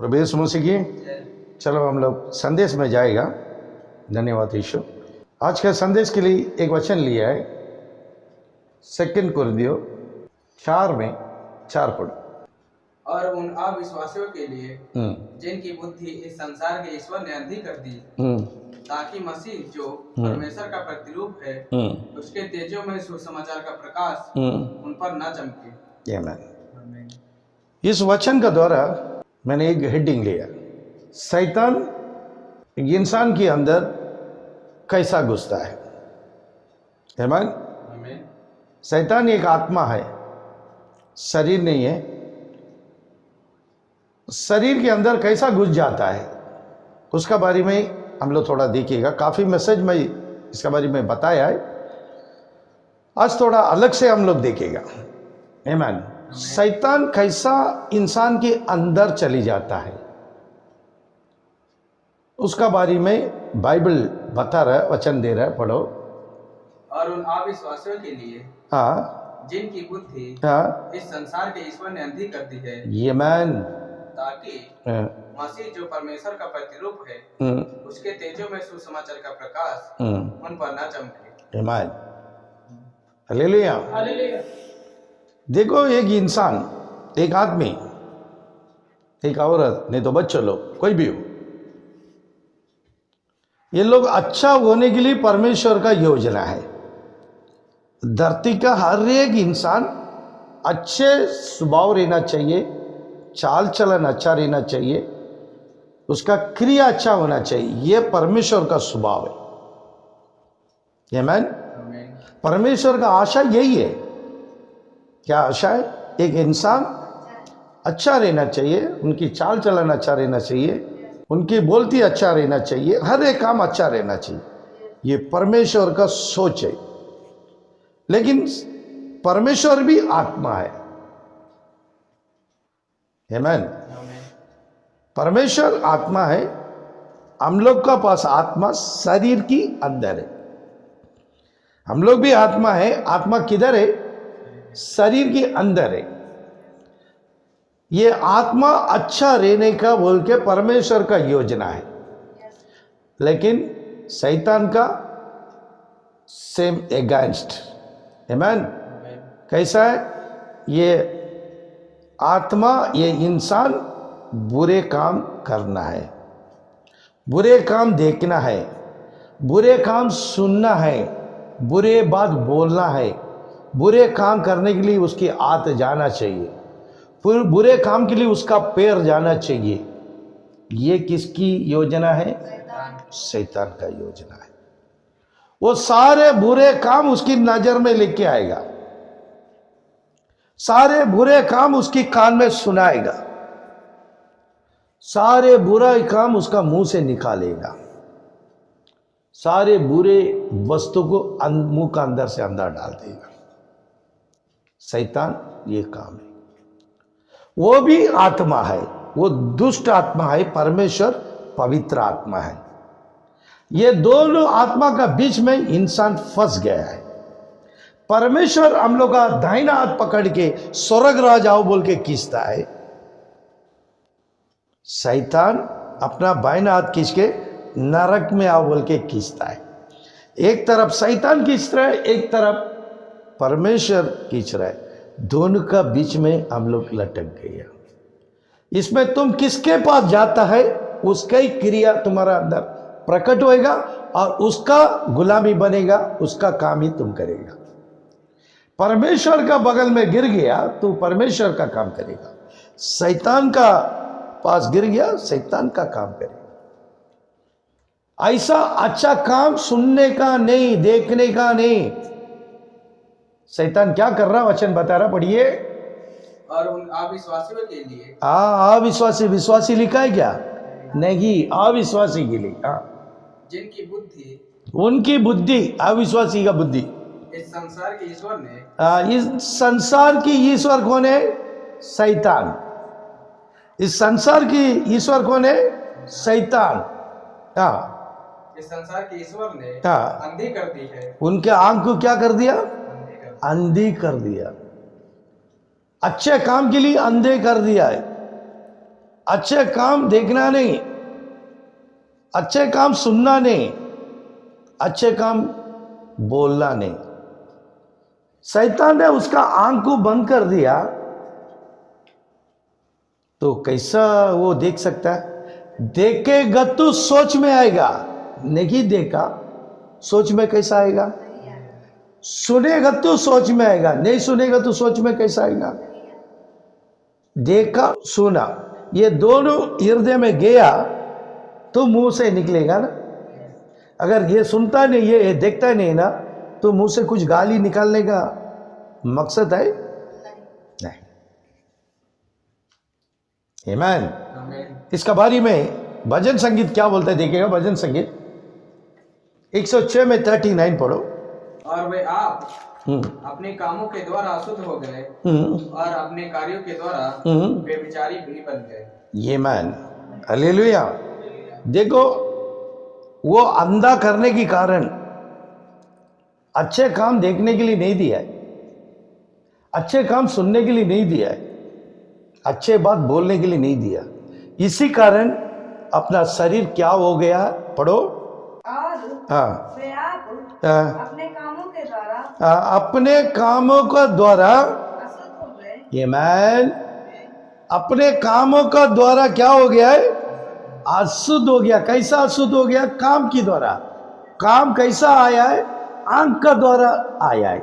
प्रभु यीशु मसीह की। चलो हम लोग संदेश में जाएगा। धन्यवाद यीशु। आज का संदेश के लिए एक वचन लिया है, 2 कुरिन्थियों 4 में 4 पढ़ो। और उन अविश्वासियों के लिए जिनकी बुद्धि इस संसार के ईश्वर ने अंधी कर दी, ताकि मसीह जो परमेश्वर का प्रतिरूप है उसके तेजों में सुसमाचार का प्रकाश उन पर न चमके। आमीन। इस वचन का द्वारा मैंने एक हेडिंग लिया, शैतान इंसान के अंदर कैसा घुसता है। आमीन। शैतान एक आत्मा है, शरीर नहीं है। शरीर के अंदर कैसा घुस जाता है उसका बारे में हम लोग थोड़ा देखिएगा। काफ़ी मैसेज में इसके बारे में बताया है, आज थोड़ा अलग से हम लोग देखेगा। आमीन। शैतान कैसा इंसान के अंदर चली जाता है उसका बारे में बाइबल बता रहा है, वचन दे रहा है, पढ़ो। और उन अविश्वासियों के लिए जिनकी बुद्धि इस संसार के ईश्वर ने अंधी कर दी है, आमीन, ताकि मसीह जो परमेश्वर का प्रतिरूप है उसके तेजों में सुसमाचार का प्रकाश उन पर न चमके। आमीन। हालेलुया। देखो, एक इंसान, एक आदमी, एक औरत, नहीं तो बच्चे लोग, कोई भी हो, ये लोग अच्छा होने के लिए परमेश्वर का योजना है। धरती का हर एक इंसान अच्छे स्वभाव रहना चाहिए, चाल चलन अच्छा रहना चाहिए, उसका क्रिया अच्छा होना चाहिए। यह परमेश्वर का स्वभाव है। आमीन। परमेश्वर का आशा यही है। क्या आशा है? एक इंसान अच्छा रहना चाहिए, उनकी चाल चलन अच्छा रहना चाहिए, उनकी बोलती अच्छा रहना चाहिए, हर एक काम अच्छा रहना चाहिए। ये परमेश्वर का सोच है। लेकिन परमेश्वर भी आत्मा है। आमीन। परमेश्वर आत्मा है, हम लोग का पास आत्मा शरीर की अंदर है। हम लोग भी आत्मा है। आत्मा किधर है? शरीर के अंदर है। ये आत्मा अच्छा रहने का बोल के परमेश्वर का योजना है। लेकिन शैतान का सेम अगेंस्ट। आमीन। कैसा है ये आत्मा? ये इंसान बुरे काम करना है, बुरे काम देखना है, बुरे काम सुनना है, बुरे बात बोलना है, बुरे काम करने के लिए उसकी आत जाना चाहिए, बुरे काम के लिए उसका पैर जाना चाहिए। ये किसकी योजना है? शैतान का योजना है। वो सारे बुरे काम उसकी नजर में लेके आएगा, सारे बुरे काम उसकी कान में सुनाएगा, सारे बुरा काम उसका मुंह से निकालेगा, सारे बुरे वस्तु को मुंह का अंदर से अंदर डाल देगा। शैतान ये काम है। वो भी आत्मा है, वो दुष्ट आत्मा है, परमेश्वर पवित्र आत्मा है। ये दोनों आत्मा का बीच में इंसान फंस गया है। परमेश्वर हम लोग का दाहिना हाथ पकड़ के स्वर्ग राज आओ बोल के खींचता है, शैतान अपना बाइना हाथ खींच के नरक में आओ बोल के खींचता है। एक तरफ शैतान खींच रहा है, एक तरफ परमेश्वर खींच रहा है। दोनों का बीच में हम लोग लटक गए। इसमें तुम किसके पास जाता है उसका ही क्रिया तुम्हारा अंदर प्रकट होएगा और उसका गुलामी बनेगा, उसका काम ही तुम करेगा। परमेश्वर का बगल में गिर गया तो परमेश्वर का काम करेगा, शैतान का पास गिर गया शैतान का काम करेगा। ऐसा अच्छा काम सुनने का नहीं, देखने का नहीं। शैतान क्या कर रहा? वचन बता रहा, पढ़िए। और उन अविश्वासियों के लिए अविश्वासी, विश्वासी लिखा है क्या? नहीं, अविश्वासी के लिए। जिनकी बुद्धि, उनकी बुद्धि, अविश्वासी का बुद्धि इस संसार के ईश्वर ने, इस संसार की ईश्वर कौन है? शैतान। इस संसार की ईश्वर कौन है? शैतान। इस संसार के ईश्वर ने अंधी कर दी है। उनके आंख को क्या कर दिया? अंधी कर दिया। अच्छे काम के लिए अंधे कर दिया है। अच्छे काम देखना नहीं, अच्छे काम सुनना नहीं, अच्छे काम बोलना नहीं। शैतान ने उसका आंख को बंद कर दिया तो कैसा वो देख सकता है? देखेगा तो सोच में आएगा, नहीं देखा सोच में कैसा आएगा? सुनेगा तो सोच में आएगा, नहीं सुनेगा तो सोच में कैसा आएगा? देखा सुना ये दोनों हृदय में गया तो मुंह से निकलेगा ना। अगर ये सुनता नहीं, ये देखता नहीं ना, तो मुंह से कुछ गाली निकालने का मकसद है नहीं। आमीन। इसका बारे में भजन संगीत क्या बोलता है देखिएगा। भजन संगीत 106 में 39 पढ़ो। और वे आप अपने कामों के द्वारा अशुद्ध हो गए और अपने कार्यों के द्वारा बेविचारी भी बन गए। ये मैन हालेलुया। देखो वो अंधा करने के कारण अच्छे काम देखने के लिए नहीं दिया है, अच्छे काम सुनने के लिए नहीं दिया है, अच्छे बात बोलने के लिए नहीं दिया। इसी कारण अपना शरीर क्या हो गया? पढ़ो। और वे आप अपने कामों के द्वारा अपने कामों का द्वारा अशुद्ध हो गए। ये मैन अपने कामों का द्वारा क्या हो गया है? अशुद्ध हो गया। कैसा अशुद्ध हो गया? काम की द्वारा। काम कैसा आया है? आंख का द्वारा आया है,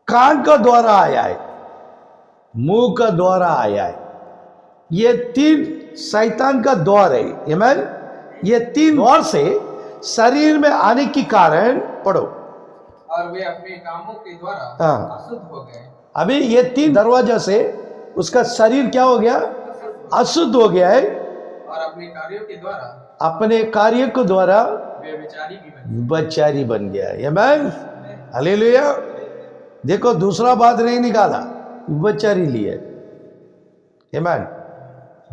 कान का द्वारा आया है, मुंह का द्वारा आया है। ये तीन शैतान का द्वार है। आमीन। ये तीन द्वार से शरीर में आने के कारण पढ़ो। और वे अपने कामों के द्वारा अशुद्ध हो गए। अभी ये तीन दरवाजा से उसका शरीर क्या हो गया? अशुद्ध हो गया है। और अपने कार्यों के द्वारा, अपने कार्य के द्वारा बेविचारी बन गया है। आमीन। हालेलुया। देखो दूसरा बात नहीं निकाला, बेचारी लिए। आमीन।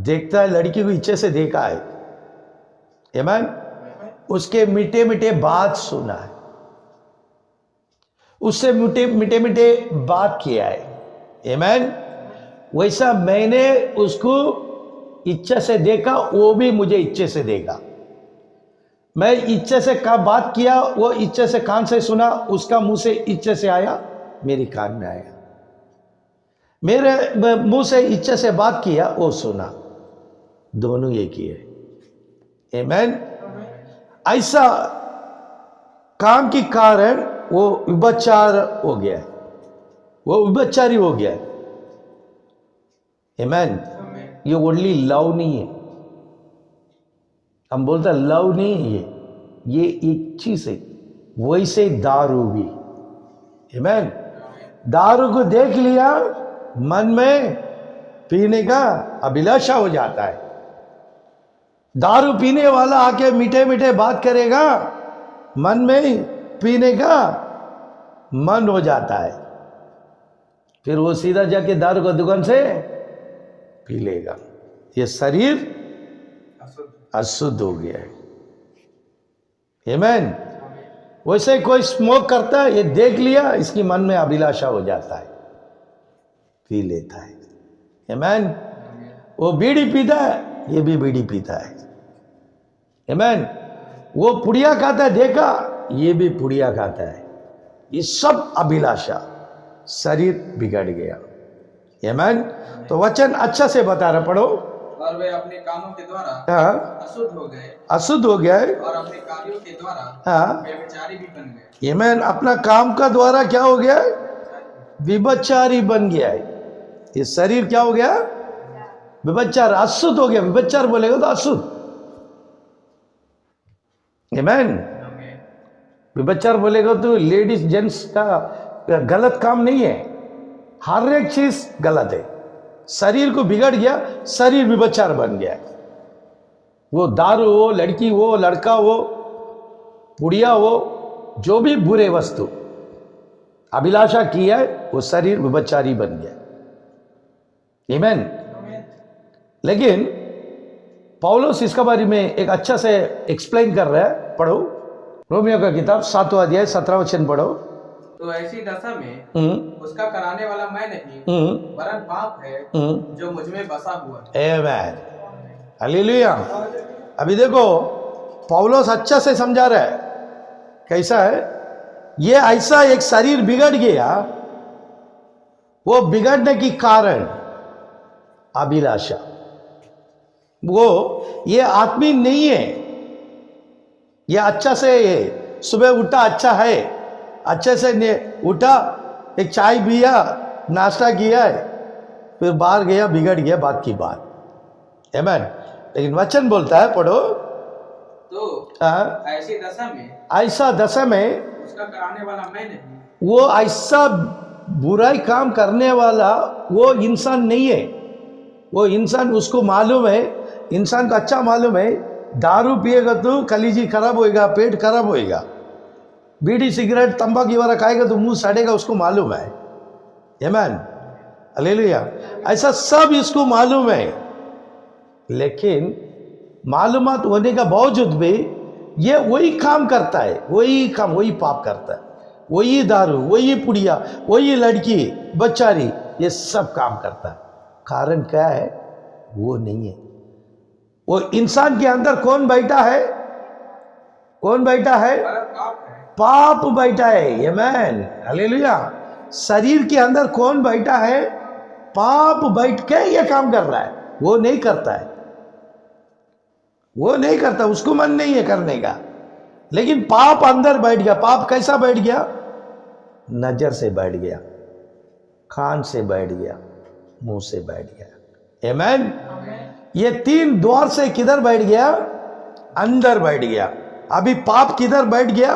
देखता है लड़की को इच्छे से देखा है। आमीन। उसके मीठे मीठे बात सुना है, उससे मीठे मीठे बात किया है। आमीन। वैसा मैंने उसको इच्छा से देखा, वो भी मुझे इच्छे से देखा। मैं इच्छे से का बात किया, वो इच्छे से कान से सुना, उसका मुंह से इच्छे से आया, मेरे कान में आया। मेरे मुंह से इच्छे से बात किया, वो सुना, दोनों एक ही है। आमीन। ऐसा काम के कारण वो विभचार हो गया है, वो विभचारी हो गया है। आमीन। ये ओनली लव नहीं है, हम बोलते लव नहीं है, ये एक चीज है। वैसे दारू भी। आमीन। दारू को देख लिया, मन में पीने का अभिलाषा हो जाता है। दारू पीने वाला आके मीठे मीठे बात करेगा, मन में पीने का मन हो जाता है, फिर वो सीधा जाके दारू का दुकान से पी लेगा। ये शरीर अशुद्ध हो गया है। आमीन। वैसे कोई स्मोक करता है, ये देख लिया, इसकी मन में अभिलाषा हो जाता है, पी लेता है। आमीन। वो बीड़ी पीता है, ये भी बीड़ी पीता है। आमीन। वो पुड़िया खाता है, देखा, ये भी पुड़िया खाता है। ये सब अभिलाषा, शरीर बिगड़ गया। आमीन। तो वचन अच्छा से बता रहा, पढ़ो। और वे अपने कामों के द्वारा अशुद्ध हो गए, अशुद्ध हो गया है, और अपने कार्यों के द्वारा बेविचारी भी बन गए। आमीन। अपना काम का द्वारा क्या हो गया? विभचारी बन गया है। ये शरीर क्या हो गया? विभचार, अशुद्ध हो गया। विभचार बोलेगा तो अशुद्ध। आमीन। विभचार बोलेगा तो लेडीज जेंट्स का गलत काम नहीं है, हर एक चीज गलत है। शरीर को बिगड़ गया, शरीर विभचार बन गया। वो दारू हो, लड़की हो, लड़का हो, पुड़िया हो, जो भी बुरे वस्तु अभिलाषा की है, वो शरीर विभचारी बन गया। आमीन। लेकिन पौलुस इसका बारे में एक अच्छा से एक्सप्लेन कर रहा है, पढ़ो। रोमियो का किताब 7वां अध्याय 17वां वचन पढ़ो। तो ऐसी दशा में उसका कराने वाला मैं नहीं वरन पाप है जो मुझ में बसा हुआ है। आमेन, हालेलुया। अभी देखो पौलुस अच्छा से समझा रहा है, कैसा है ये, ऐसा एक शरीर बिगड़ गया, वो बिगड़ने की कारण अभिलाषा, वो ये आत्मी नहीं है, ये अच्छा से सुबह उठा अच्छा है, अच्छे से उठा, एक चाय पिया, नाश्ता किया है, फिर बाहर गया, बिगड़ गया, बात की बात। आमेन। लेकिन वचन बोलता है, पढ़ो, तो ऐसी दशा में ऐसा दशा में उसका कराने वाला मैं नहीं, वो ऐसा बुराई काम करने वाला वो इंसान नहीं है। वो इंसान, उसको मालूम है, इंसान को अच्छा मालूम है, दारू पिएगा तो कलीजी खराब होएगा, पेट खराब होएगा, बीड़ी सिगरेट तंबाकू वगैरह खाएगा तो मुंह सड़ेगा, उसको मालूम है। आमेन, हालेलुया। ऐसा सब इसको मालूम है, लेकिन मालूमात होने का बावजूद भी ये वही काम करता है, वही काम, वही पाप करता है, वही दारू, वही पुड़िया, वही लड़की बच्चारी, ये सब काम करता है। कारण क्या है? वो नहीं है। वो इंसान के अंदर कौन बैठा है? कौन बैठा है? पाप बैठा है। आमेन, हालेलुया। शरीर के अंदर कौन बैठा है? पाप बैठ के ये काम कर रहा है, वो नहीं करता है, वो नहीं करता, उसको मन नहीं है करने का, लेकिन पाप अंदर बैठ गया। पाप कैसा बैठ गया? नजर से बैठ गया, कान से बैठ गया, मुंह से बैठ गया। आमेन। ये तीन द्वार से किधर बैठ गया? अंदर बैठ गया। अभी पाप किधर बैठ गया?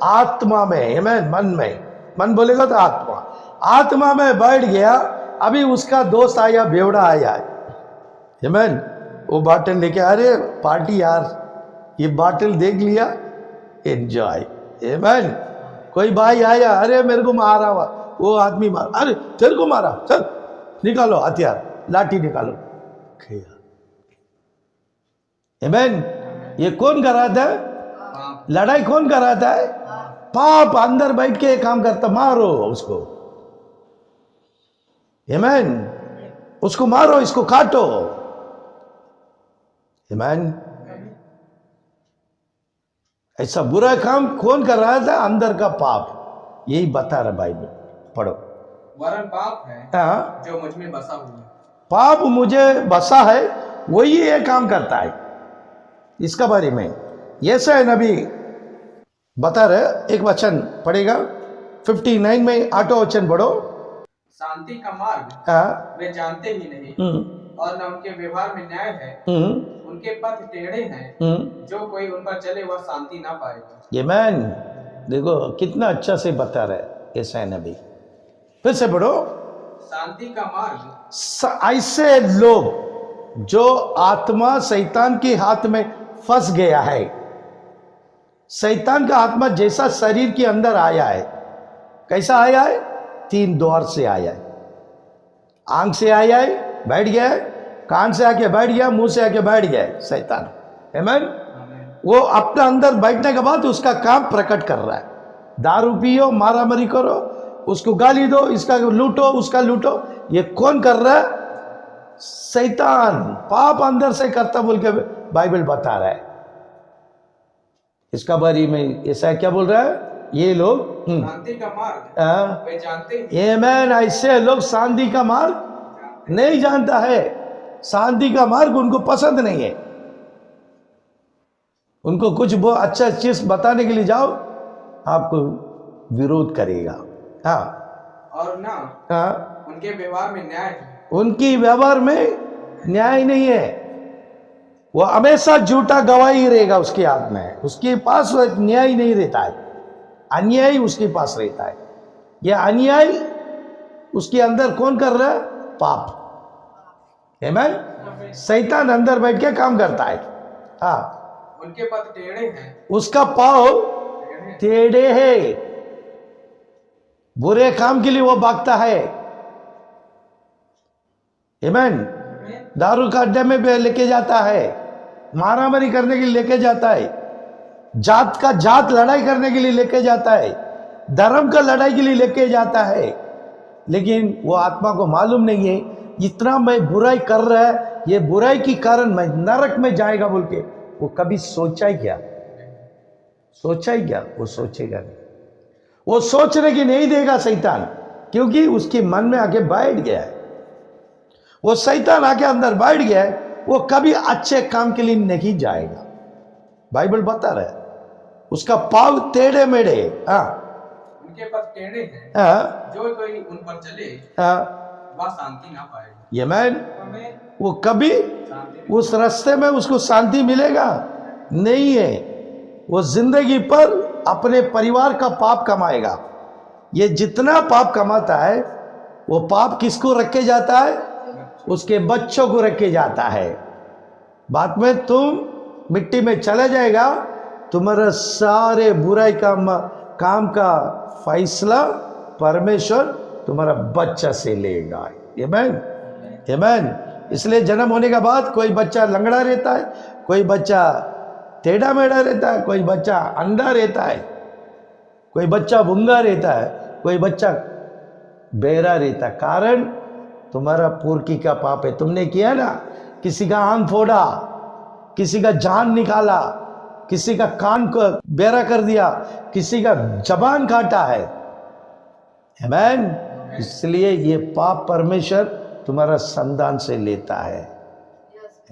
आत्मा में। आमेन, मन में। मन बोलेगा तो आत्मा, आत्मा में बैठ गया। अभी उसका दोस्त आया, बेवड़ा आया। आमेन। वो बाटल लेके, अरे पार्टी यार, ये बाटल देख लिया, एंजॉय। आमेन। कोई भाई आया, अरे मेरे को मारा हुआ, वो आदमी मार, अरे तेरे को मारा, चल निकालो हथियार, लाठी निकालो, खेला। आमेन। ये कौन कराता है? लड़ाई कौन कराता है? पाप अंदर बैठ के काम करता। मारो उसको। आमेन। उसको मारो, इसको काटो। आमेन। ऐसा बुरा काम कौन कर रहा था? अंदर का पाप। यही बता रहा बाइबल, पढ़ो। वरन पाप है हाँ, जो मुझ में बसा हुआ है। पाप मुझे बसा है, वही ये काम करता है। इसका बारे में यैसा नबी बता रहे, एक वचन पढ़ेगा 59 में, आठों वचन पढ़ो। शांति का मार्ग हाँ, वे जानते ही नहीं, और न उनके व्यवहार में न्याय है। उनके पथ टेढ़े हैं, जो कोई उन पर चले वह शांति ना पाएगा। ये मैन देखो कितना अच्छा से बता रहे ऐसा नबी। फिर से पढ़ो। शांति का मार्ग ऐसे लोग जो आत्मा शैतान के हाथ में फंस गया है, शैतान का आत्मा जैसा शरीर के अंदर आया है, कैसा आया है? तीन द्वार से आया है। आंख से आया है, बैठ गया है, कान से आके बैठ गया, मुंह से आके बैठ गया है शैतान। आमेन। वो अपने अंदर बैठने के बाद उसका काम प्रकट कर रहा है। दारू पियो, मारामारी करो, उसको गाली दो, इसका लूटो, उसका लूटो। ये कौन कर रहा है? शैतान। पाप अंदर से करता बोल के बाइबल बता रहा है। इसका बारे में ऐसा क्या बोल रहा है? ये लोग शांति का मार्ग वे जानते हैं। आमेन। ऐसे लोग शांति का मार्ग नहीं जानता है। शांति का मार्ग उनको पसंद नहीं है। उनको कुछ वो अच्छा चीज बताने के लिए जाओ, आपको विरोध करेगा। हाँ, और ना हाँ, उनके व्यवहार में न्याय है। उनकी व्यवहार में न्याय नहीं है। वो हमेशा झूठा गवाही रहेगा उसके हाथ में। उसके पास न्याय नहीं रहता है, अन्याय उसके पास रहता है। यह अन्याय उसके अंदर कौन कर रहा है? पाप। आमेन। शैतान अंदर बैठ के काम करता है। हाँ, उनके पथ टेढ़े हैं, उसका पाँव टेढ़े है। बुरे काम के लिए वो भागता है। आमेन। दारू का अड्डे में भी लेके जाता है, मारामारी करने के लिए लेके जाता है, जात का जात लड़ाई करने के लिए लेके जाता है, धर्म का लड़ाई के लिए लेके जाता है, लेकिन वो आत्मा को मालूम नहीं है इतना मैं बुराई कर रहा है, ये बुराई के कारण मैं नरक में जाएगा बोल के वो कभी सोचा ही क्या? सोचा ही क्या? वो सोचेगा नहीं, वो सोचने की नहीं देगा शैतान, क्योंकि उसके मन में आके बैठ गया है। वो शैतान आके अंदर बैठ गया है, वो कभी अच्छे काम के लिए नहीं जाएगा। बाइबल बता रहा है उसका पाव टेढ़े मेढ़े, उनके पथ टेढ़े हैं, जो कोई उन पर चले वह शांति ना पाएगा। ये मैन वो कभी उस रास्ते में उसको शांति मिलेगा नहीं है। वो जिंदगी पर अपने परिवार का पाप कमाएगा। ये जितना पाप कमाता है वो पाप किसको रखे जाता है? उसके बच्चों को रखे जाता है। बाद में तुम मिट्टी में चला जाएगा, तुम्हारा सारे बुराई काम का फैसला परमेश्वर तुम्हारा बच्चा से लेगा। आमीन, आमीन। इसलिए जन्म होने के बाद कोई बच्चा लंगड़ा रहता है, कोई बच्चा टेढ़ा मेढ़ा रहता है, कोई बच्चा अंधा रहता है, कोई बच्चा गूंगा रहता है, कोई बच्चा बेरा रहता है। कारण तुम्हारा पुरखी का पाप है। तुमने किया ना, किसी का आंख फोड़ा, किसी का जान निकाला, किसी का कान को बेरा कर दिया, किसी का जबान काटा है। आमीन। इसलिए ये पाप परमेश्वर तुम्हारा संतान से लेता है।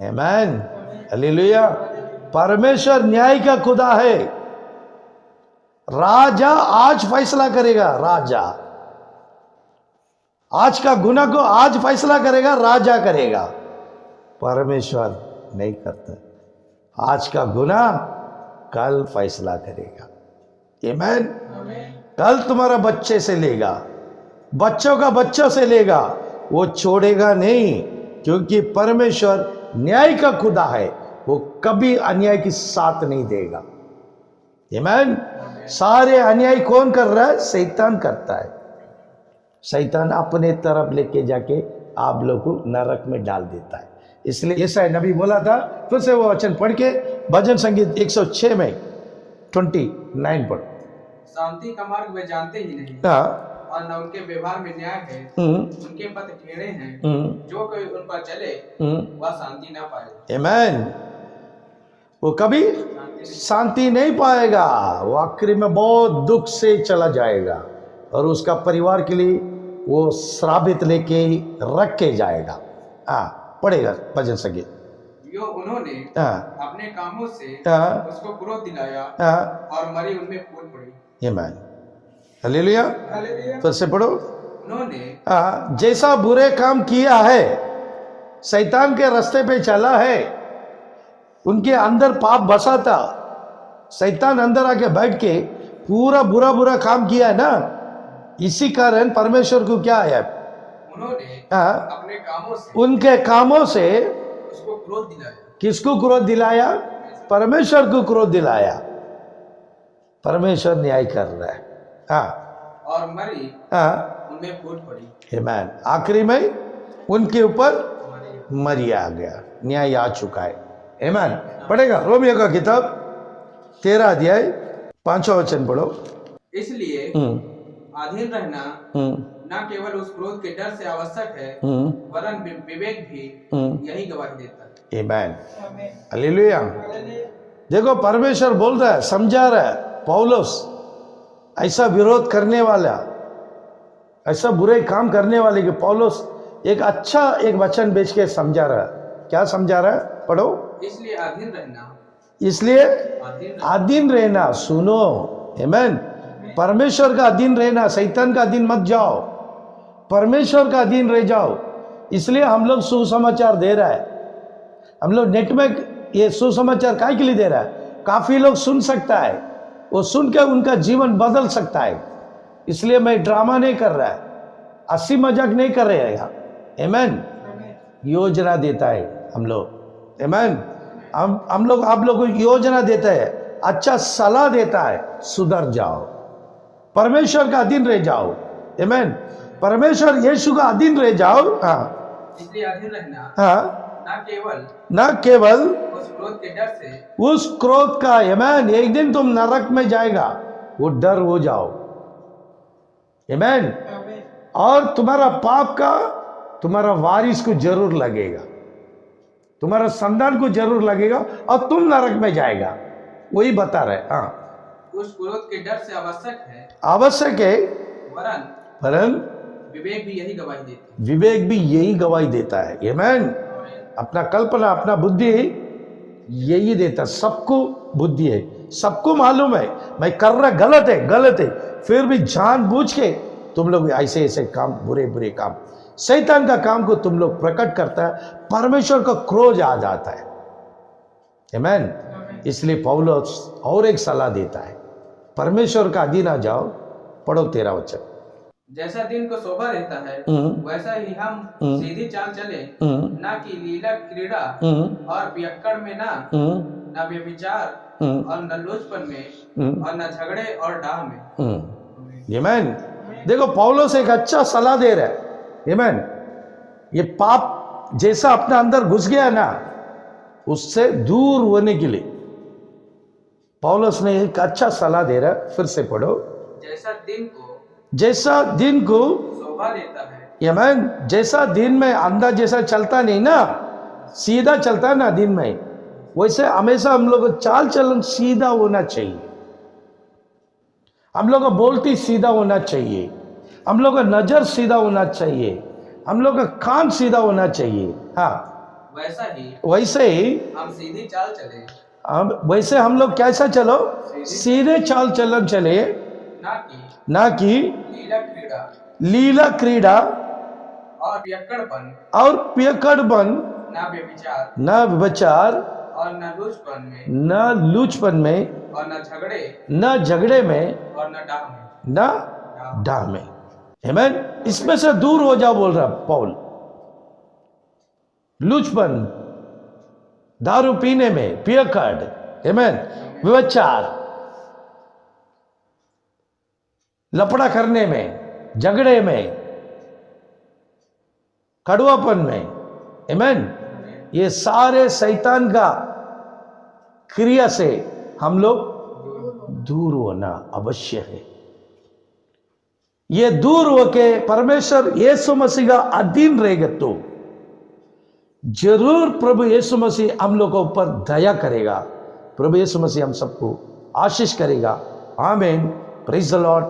आमीन, हालेलुया। परमेश्वर न्याय का खुदा है। राजा आज फैसला करेगा। राजा आज का गुनाह को आज फैसला करेगा, राजा करेगा, परमेश्वर नहीं करता। आज का गुनाह कल फैसला करेगा। आमीन। कल तुम्हारा बच्चे से लेगा, बच्चों का बच्चों से लेगा, वो छोड़ेगा नहीं, क्योंकि परमेश्वर न्याय का खुदा है। वो कभी अन्याय की साथ नहीं देगा। आमीन। सारे अन्याय कौन कर रहा है? शैतान करता है। शैतान अपने तरफ लेके जाके आप लोग को नरक में डाल देता है। इसलिए यशायाह नबी बोला था, फिर से वो वचन पढ़ के भजन संगीत 106 में 29 पढ़ो। शांति का मार्ग वे जानते ही नहीं, और न उनके व्यवहार में न्याय है। उनके पथ टेढ़े हैं, जो कोई उन पर चले वह शांति ना पाए। आमीन। वो कभी शांति नहीं पाएगा। वो आखिरी में बहुत दुख से चला जाएगा, और उसका परिवार के लिए वो श्रापित लेके रख के जाएगा। पढ़ेगा भजन संगीत। यो उन्होंने अपने कामों से उसको क्रोध दिलाया, और मरी उनमें फूल पड़ी। आमीन, हालेलुया। फिर से पढ़ो। उन्होंने जैसा बुरे काम किया है, शैतान के रास्ते पे चला है, उनके अंदर पाप बसा था, शैतान अंदर आके बैठ के पूरा बुरा बुरा काम किया है ना, इसी कारण परमेश्वर को क्या आया? उन्होंने अपने कामों से, उनके कामों से उसको क्रोध दिलाया। किसको क्रोध दिलाया? परमेश्वर को क्रोध दिलाया। परमेश्वर न्याय कर रहा है। और मरी उनमें फूट पड़ी। आमीन। आखिरी में उनके ऊपर मरी आ गया, न्याय आ चुका है। आमीन। पढ़ेगा रोमियो का किताब 13 अध्याय 5वां वचन पढ़ो। इसलिए अधीन रहना न केवल उस क्रोध के डर से आवश्यक है, वरन विवेक भी यही गवाही देता है। आमीन, हालेलुया। देखो परमेश्वर बोल रहा है, समझा रहा है। पौलुस ऐसा विरोध करने वाला, ऐसा बुरे काम करने वाले के पौलुस एक अच्छा एक वचन बेच के समझा रहा है। क्या समझा रहा है? पढ़ो। इसलिए अधीन रहना, इसलिए अधीन रहना। सुनो, आमीन। परमेश्वर का अधीन रहना, शैतान का अधीन मत जाओ, परमेश्वर का अधीन रह जाओ। इसलिए हम लोग सुसमाचार दे रहा है। हम लोग नेट में ये सुसमाचार काय के लिए दे रहा है? काफी लोग सुन सकता है, वो सुन के उनका जीवन बदल सकता है। इसलिए मैं ड्रामा नहीं कर रहा है, हंसी मजाक नहीं कर रहे हैं। आमीन। योजना देता है हम लोग। आमीन। हम लोग आप लोग को योजना देता है, अच्छा सलाह देता है, सुधर जाओ, परमेश्वर का अधीन रह जाओ। आमीन। परमेश्वर यीशु का अधीन रह जाओ। इसलिए अधीन रहना, न केवल उस क्रोध के डर से, उस क्रोध का। आमीन। एक दिन तुम नरक में जाएगा, वो डर हो जाओ। आमीन। और तुम्हारा पाप का तुम्हारा वारिस को जरूर लगेगा, तुम्हारा संतान को जरूर लगेगा और तुम नरक में जाएगा, वही बता रहे। हाँ, उस क्रोध के डर से आवश्यक है, वरन विवेक भी यही गवाही देता है। विवेक भी यही गवाही देता है। आमीन। अपना कल्पना, अपना बुद्धि यही देता, सबको बुद्धि है, सबको मालूम है मैं कर रहा गलत है, फिर भी जानबूझ के तुम लोग ऐसे ऐसे काम, बुरे काम, शैतान का काम को तुम लोग प्रकट करता है, परमेश्वर का क्रोध आ जाता है। आमीन। इसलिए पौलुस और एक सलाह देता है, परमेश्वर का अधीन आ जाओ। पढ़ो 13 वचन। जैसा दिन को शोभा रहता है वैसा ही हम सीधी चाल चले, ना कि लीला क्रीड़ा और पियक्कड़ में, ना व्यभिचार और न लुचपन में और न झगड़े और डाह में। आमीन। देखो पौलुस एक अच्छा सलाह दे रहा है। आमीन। ये पाप जैसा अपने अंदर घुस गया ना, उससे दूर होने के लिए पौलुस ने एक अच्छा सलाह दे रहा है। फिर से पढ़ो। जैसा दिन को शोभा देता है। आमीन। जैसा दिन में अंधा जैसा चलता नहीं ना, सीधा चलता है ना दिन में, वैसे हमेशा हम लोग का चाल चलन सीधा होना चाहिए, हम लोग का बोलती सीधा होना चाहिए, हम लोग का नजर सीधा होना चाहिए, हम लोग का कान सीधा होना चाहिए। हाँ, वैसे ही हम सीधी चाल चले, वैसे हम लोग कैसा चलो, सीधे चाल चलन चले, ना कि लीला क्रीड़ा और पियक्कड़पन, ना व्यभिचार और न लूचपन में और न झगड़े में और न डाह में। आमीन। इसमें से दूर हो जाओ बोल रहा पौल। लूचपन, दारू पीने में, पियक्कड़, आमीन, व्यभिचार, लफड़ा करने में, झगड़े में, कड़वापन में, आमीन, ये सारे शैतान का क्रिया से हम लोग दूर होना अवश्य है। ये दूर होके परमेश्वर यीशु मसीह का अधीन रहेगा तो जरूर प्रभु यीशु मसीह हम लोगों के ऊपर दया करेगा। प्रभु यीशु मसीह हम सबको आशीष करेगा। आमीन। Praise the Lord.